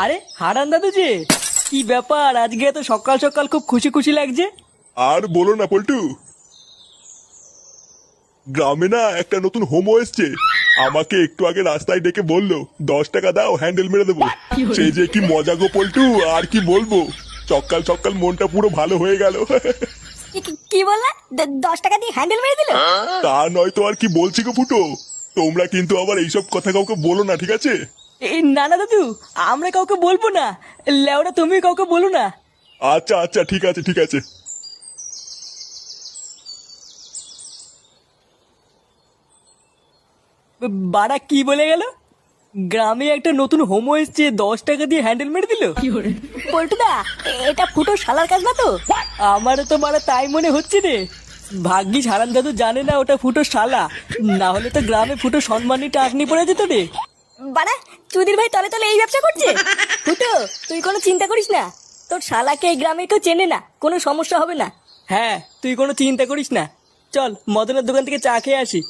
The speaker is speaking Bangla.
আরে হারান দাদু যে, কি ব্যাপার আজকে এত সকাল সকাল খুব খুশি খুশি লাগছে? আর বলো না পল্টু, গ্রামে না একটা নতুন হোমো এসছে। আমাকে একটু আগে রাস্তায় ডেকে বললো 10 টাকা দাও হ্যান্ডেল মেরে দেবো। সেই যে কি মজা গো পল্টু, আর কি বলবো। সকাল সকাল মনটা পুরো ভালো হয়ে গেল। কি বললা? 10 টাকা দিয়ে হ্যান্ডেল মেরে দিল? তা নয় তো আর কি বলছি গো ফুটো। তোমরা কিন্তু আবার এইসব কথা কাউকে বলো না, ঠিক আছে? এই না না দাদু, আমরা কাউকে বলবো না। লেওরা তুমি কাউকে বলো না। আচ্ছা আচ্ছা, ঠিক আছে ঠিক আছে। বাড়া কি বলে গেল? গ্রামে একটা নতুন হোমো এসছে, 10 টাকা দিয়ে হ্যান্ডেল মেরে দিল? পল্টুদা, এটা ফুটো শালার কাজ না তো? আমারও তো বাড়া তাই মনে হচ্ছে রে। ভাগ্যিস হারান দাদু জানে না ওটা ফুটো শালা, না হলে তো গ্রামে ফুটো সম্মানী টাকনি পড়ে যেত রে। বাড়া, চুদির ভাই তলে তলে এই ব্যবসা করছে। ফুটো, তুই কোনো চিন্তা করিস না, তোর শালাকে এই গ্রামে কেউ চেনে না, কোনো সমস্যা হবে না। হ্যাঁ, তুই কোনো চিন্তা করিস না। চল মদনের দোকান থেকে চা খেয়ে আসি।